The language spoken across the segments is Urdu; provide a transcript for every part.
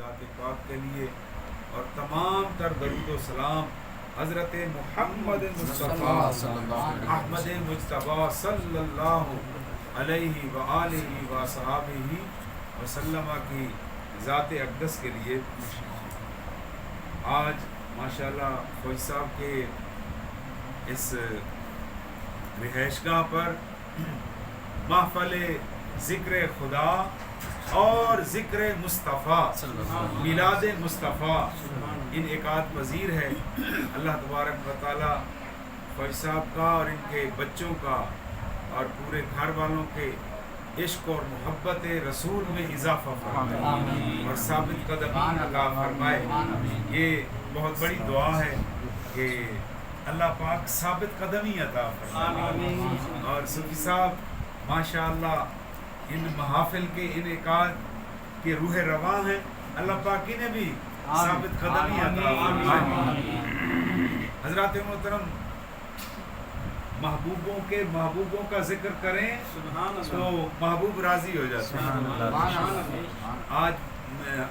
ذات پاک کے لیے، اور تمام تر درود و سلام حضرت محمد مصطفیٰ احمد مجتبیٰ صلی اللہ علیہ وآلہ وصحبہ وسلم کی ذات اقدس کے لیے۔ آج ماشاءاللہ فوج صاحب کے اس رہائش گاہ پر محفل ذکر خدا اور ذکر مصطفیٰ، میلاد مصطفیٰ انعقاد پذیر ہے۔ اللہ تبارک و تعالیٰ فوج صاحب کا اور ان کے بچوں کا اور پورے گھر والوں کے عشق اور محبت رسول میں اضافہ فرمائے اور ثابت قدمی عطا فرمائے۔ یہ بہت بڑی دعا ہے کہ اللہ پاک ثابت قدمی عطا فرمائے۔ اور صوفی صاحب ماشاءاللہ ان محافل کے انعقاد کے روح رواں ہیں، اللہ پاک نے بھی ثابت قدمی عطا فرمائے۔ حضرات محترم، محبوبوں کا ذکر کریں تو محبوب راضی ہو جاتے ہیں۔ آج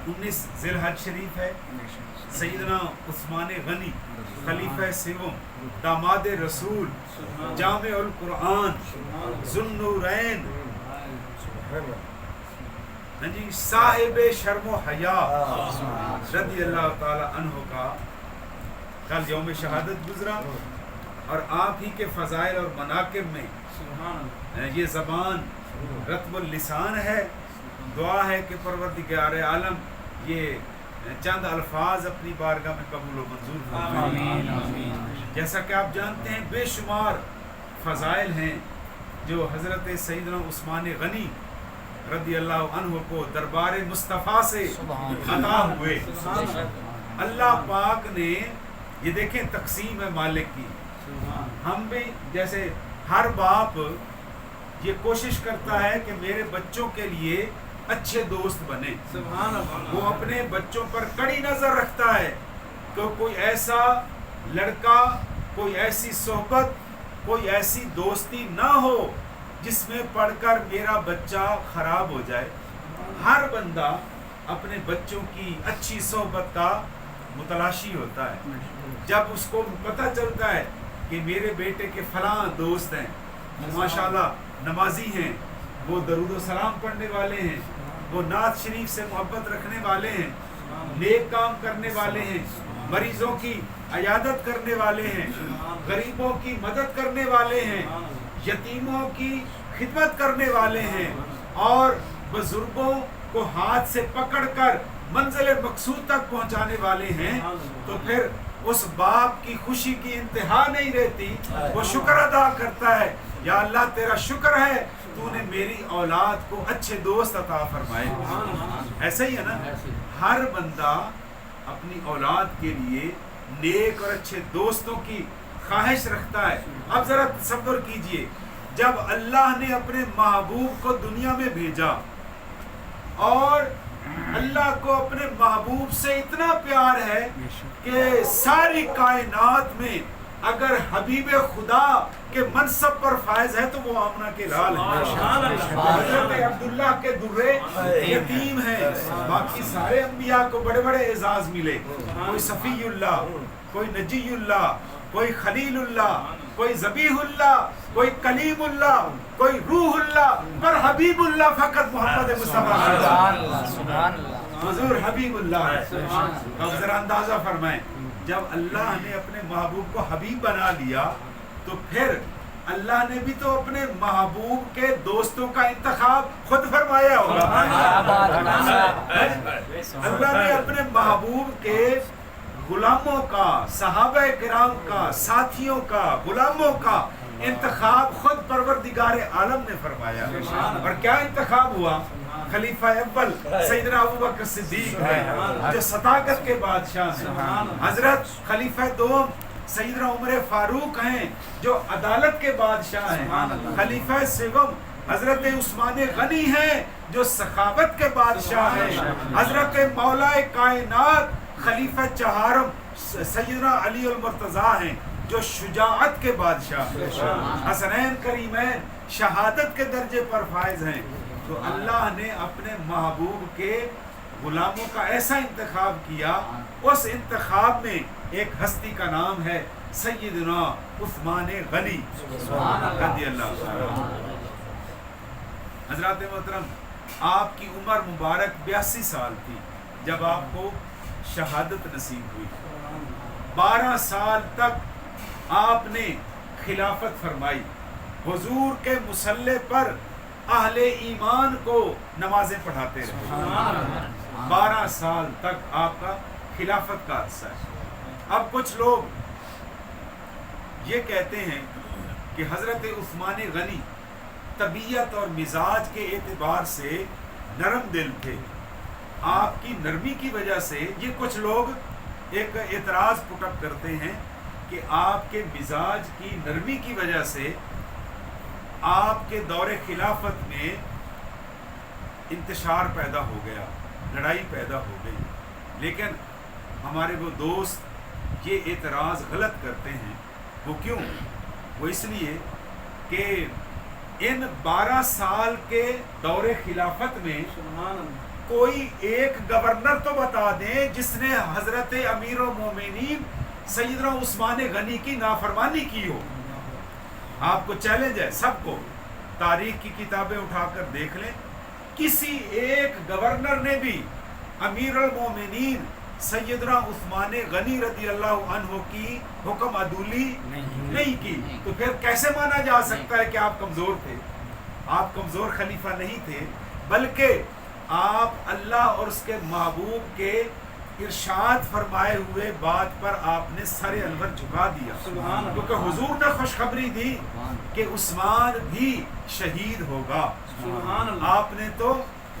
19 ذی الحج شریف ہے۔ سیدنا عثمان غنی خلیفہ سوم، داماد رسول، جامع القرآن، ذو النورین، جی صاحب شرم و حیا رضی اللہ تعالی عنہ کا کل یوم شہادت گزرا، اور آپ ہی کے فضائل اور مناقب میں یہ زبان رطب اللسان ہے۔ دعا ہے کہ پروردگار عالم یہ چند الفاظ اپنی بارگاہ میں قبول و منظور فرمائے۔ جیسا کہ آپ جانتے ہیں بے شمار فضائل ہیں جو حضرت سیدنا عثمان غنی رضی اللہ عنہ کو دربار مصطفیٰ سے عطا ہوئے۔ اللہ پاک نے یہ دیکھیں تقسیم ہے مالک کی۔ ہم بھی جیسے ہر باپ یہ کوشش کرتا ہے کہ میرے بچوں کے لیے اچھے دوست بنے، وہ اپنے بچوں پر کڑی نظر رکھتا ہے کہ کوئی ایسا لڑکا، کوئی ایسی صحبت، کوئی ایسی دوستی نہ ہو جس میں پڑھ کر میرا بچہ خراب ہو جائے۔ ہر بندہ اپنے بچوں کی اچھی صحبت کا متلاشی ہوتا ہے۔ جب اس کو پتہ چلتا ہے کہ میرے بیٹے کے فلاں دوست ہیں، ماشاءاللہ نمازی ہیں، وہ درود و سلام پڑھنے والے ہیں، وہ نعت شریف سے محبت رکھنے والے ہیں، نیک کام کرنے والے ہیں، مریضوں کی عیادت کرنے والے ہیں، غریبوں کی مدد کرنے والے ہیں، یتیموں کی خدمت کرنے والے ہیں، اور بزرگوں کو ہاتھ سے پکڑ کر منزل مقصود تک پہنچانے والے ہیں، تو پھر اس باپ کی خوشی کی انتہا نہیں رہتی۔ وہ شکر ادا کرتا ہے، یا اللہ تیرا شکر ہے تو نے میری اولاد کو اچھے دوست عطا فرمائے۔ ایسا ہی ہے نا، ہر بندہ اپنی اولاد کے لیے نیک اور اچھے دوستوں کی خواہش رکھتا ہے۔ اب ذرا تصور کیجئے، جب اللہ نے اپنے محبوب کو دنیا میں بھیجا اور اللہ کو اپنے محبوب سے اتنا پیار ہے کہ ساری کائنات میں اگر حبیب خدا کے منصب پر فائز ہے تو وہ آمنہ کے لال ہیں، حضرت عبداللہ کے درے یتیم ہیں۔ باقی سارے انبیاء کو بڑے بڑے اعزاز ملے، کوئی صفی اللہ، کوئی نجی اللہ، کوئی خلیل اللہ، کوئی ذبیح اللہ، کوئی کلیم اللہ، کوئی روح اللہ، پر حبیب اللہ فقط محمد مصطفیٰ حضور حبیب اللہ ہے۔ اب ذرا اندازہ فرمائیں، جب اللہ نے اپنے محبوب کو حبیب بنا لیا تو پھر اللہ نے بھی تو اپنے محبوب کے دوستوں کا انتخاب خود فرمایا ہوگا۔ اللہ نے اپنے محبوب کے غلاموں کا، صحابہ کرام کا، ساتھیوں کا، غلاموں کا انتخاب خود پروردگار عالم نے فرمایا۔ اور کیا انتخاب ہوا؟ خلیفہ اول سیدنا ابوبکر صدیق ہے جو صداقت کے بادشاہ ہیں، حضرت خلیفہ دوم سیدنا عمر فاروق ہیں جو عدالت کے بادشاہ ہیں، خلیفہ سوم حضرت عثمان غنی ہیں جو سخاوت کے بادشاہ ہیں، حضرت مولا کائنات خلیفہ چہارم سیدنا علی المرتضیٰ ہیں جو شجاعت کے بادشاہ ہیں، حسنین کریمین شہادت کے درجے پر فائز ہیں۔ تو اللہ نے اپنے محبوب کے غلاموں کا ایسا انتخاب کیا، اس انتخاب میں ایک ہستی کا نام ہے سیدنا عثمان غنی رضی اللہ عنہ۔ حضرات محترم، آپ کی عمر مبارک 82 سال تھی جب آپ کو شہادت نصیب ہوئی۔ 12 سال تک آپ نے خلافت فرمائی، حضور کے مصلی پر اہل ایمان کو نمازیں پڑھاتے رہے۔ 12 سال تک آپ کا خلافت کا عرصہ ہے۔ اب کچھ لوگ یہ کہتے ہیں کہ حضرت عثمان غنی طبیعت اور مزاج کے اعتبار سے نرم دل تھے۔ آپ کی نرمی کی وجہ سے یہ کچھ لوگ ایک اعتراض پٹ اپ کرتے ہیں کہ آپ کے مزاج کی نرمی کی وجہ سے آپ کے دور خلافت میں انتشار پیدا ہو گیا، لڑائی پیدا ہو گئی۔ لیکن ہمارے وہ دوست یہ اعتراض غلط کرتے ہیں۔ وہ کیوں؟ وہ اس لیے کہ ان 12 سال کے دور خلافت میں کوئی ایک گورنر تو بتا دیں جس نے حضرت امیر المومنین سیدنا عثمان غنی کی نافرمانی کی ہو۔ آپ کو چیلنج ہے سب کو، تاریخ کی کتابیں اٹھا کر دیکھ لیں، کسی ایک گورنر نے بھی امیر المومنین سیدنا عثمان غنی رضی اللہ عنہ کی حکم عدولی نہیں کی۔ تو پھر کیسے مانا جا سکتا ہے کہ آپ کمزور تھے؟ آپ کمزور خلیفہ نہیں تھے، بلکہ آپ اللہ اور اس کے محبوب کے ارشاد فرمائے ہوئے بات پر آپ نے سر انور جھکا دیا، کیونکہ حضور نے خوشخبری دی کہ عثمان بھی شہید ہوگا۔ آپ نے تو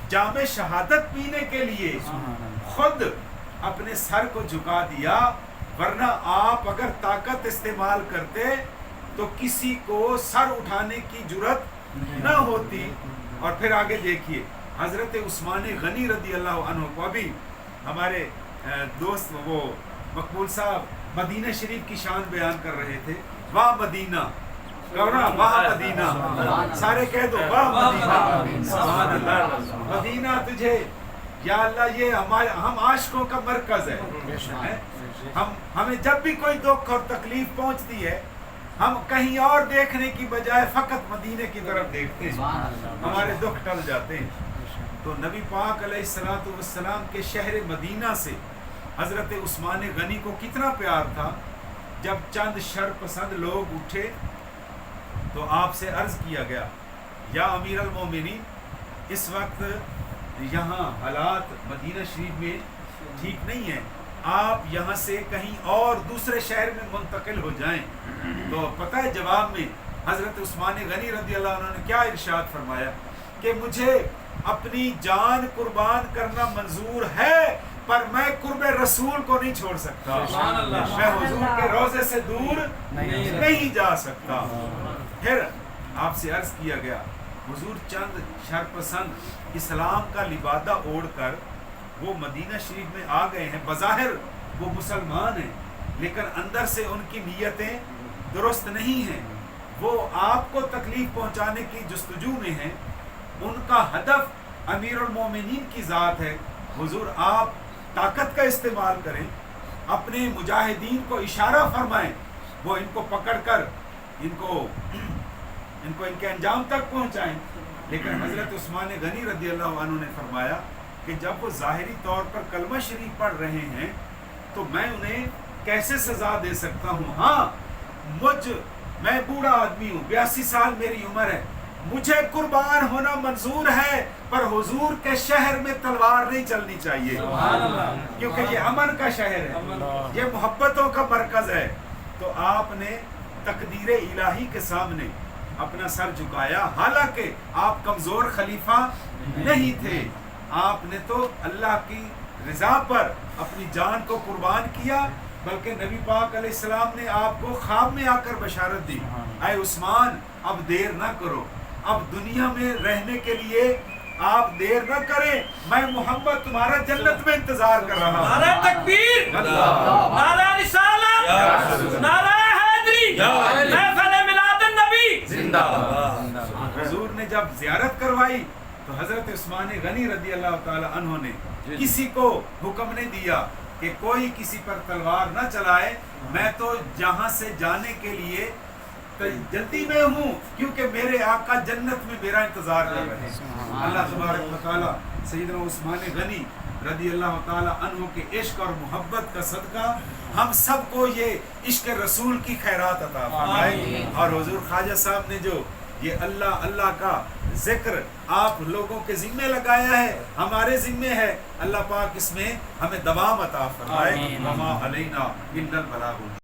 جام شہادت پینے کے لیے خود اپنے سر کو جھکا دیا، ورنہ آپ اگر طاقت استعمال کرتے تو کسی کو سر اٹھانے کی جرت نہ ہوتی۔ اور پھر آگے دیکھیے حضرت عثمان غنی رضی اللہ عنہ کو، ابھی ہمارے دوست وہ مقبول صاحب مدینہ شریف کی شان بیان کر رہے تھے۔ واہ مدینہ، واہ مدینہ، سارے کہہ دو واہ مدینہ، سبحان اللہ، مدینہ تجھے یا اللہ، یہ ہم عاشقوں کا مرکز ہے۔ ہمیں جب بھی کوئی دکھ اور تکلیف پہنچتی ہے، ہم کہیں اور دیکھنے کی بجائے فقط مدینے کی طرف دیکھتے ہیں، ہمارے دکھ ٹل جاتے ہیں۔ تو نبی پاک علیہ الصلوۃ والسلام کے شہر مدینہ سے حضرت عثمان غنی کو کتنا پیار تھا۔ جب چند شر پسند لوگ اٹھے تو آپ سے عرض کیا گیا، یا امیر المومنین، اس وقت یہاں حالات مدینہ شریف میں ٹھیک نہیں ہیں، آپ یہاں سے کہیں اور دوسرے شہر میں منتقل ہو جائیں۔ تو پتہ ہے جواب میں حضرت عثمان غنی رضی اللہ عنہ نے کیا ارشاد فرمایا کہ مجھے اپنی جان قربان کرنا منظور ہے، پر میں قرب رسول کو نہیں چھوڑ سکتا، میں حضور کے روضے سے دور نہیں جا سکتا۔ پھر آپ سے عرض کیا گیا، حضور چند شرپسند اسلام کا لبادہ اوڑھ کر وہ مدینہ شریف میں آ گئے ہیں، بظاہر وہ مسلمان ہیں لیکن اندر سے ان کی نیتیں درست نہیں ہیں، وہ آپ کو تکلیف پہنچانے کی جستجو میں ہیں، ان کا ہدف امیر المومنین کی ذات ہے۔ حضور آپ طاقت کا استعمال کریں، اپنے مجاہدین کو اشارہ فرمائیں، وہ ان کو پکڑ کر ان کو ان کے انجام تک پہنچائیں۔ لیکن حضرت عثمان غنی رضی اللہ عنہ نے فرمایا کہ جب وہ ظاہری طور پر کلمہ شریف پڑھ رہے ہیں تو میں انہیں کیسے سزا دے سکتا ہوں؟ ہاں، میں بوڑھا آدمی ہوں، 82 سال میری عمر ہے، مجھے قربان ہونا منظور ہے، پر حضور کے شہر میں تلوار نہیں چلنی چاہیے، کیونکہ یہ امن کا شہر ہے، یہ محبتوں کا مرکز ہے۔ تو آپ نے تقدیر الہی کے سامنے اپنا سر جھکایا، حالانکہ آپ کمزور خلیفہ نہیں تھے، آپ نے تو اللہ کی رضا پر اپنی جان کو قربان کیا، بلکہ نبی پاک علیہ السلام نے آپ کو خواب میں آ کر بشارت دی، اے عثمان اب دیر نہ کرو، اب دنیا میں رہنے کے لیے آپ دیر نہ کریں، میں محمد تمہارا جنت میں انتظار کر رہا ہوں۔ نعرہ تکبیر، نعرہ رسالت، نعرہ حیدری، محفل میلاد النبی زندہ باد۔ حضور نے جب زیارت کروائی تو حضرت عثمان غنی رضی اللہ تعالی عنہ نے کسی کو حکم نہیں دیا کہ کوئی کسی پر تلوار نہ چلائے، میں تو جہاں سے جانے کے لیے جلدی میں ہوں کیونکہ میرے آقا جنت میں میرا انتظار کر رہے ہیں۔ اللہ تبارک و تعالی سیدنا عثمان غنی رضی اللہ تعالی عنہ کے عشق اور محبت کا صدقہ ہم سب کو یہ عشق رسول کی خیرات عطا فرمائے، اور حضور خواجہ صاحب نے جو یہ اللہ اللہ کا ذکر آپ لوگوں کے ذمے لگایا ہے، ہمارے ذمے ہے، اللہ پاک اس میں ہمیں دوام عطا فرمائے۔ وما علینا الا البلاغ۔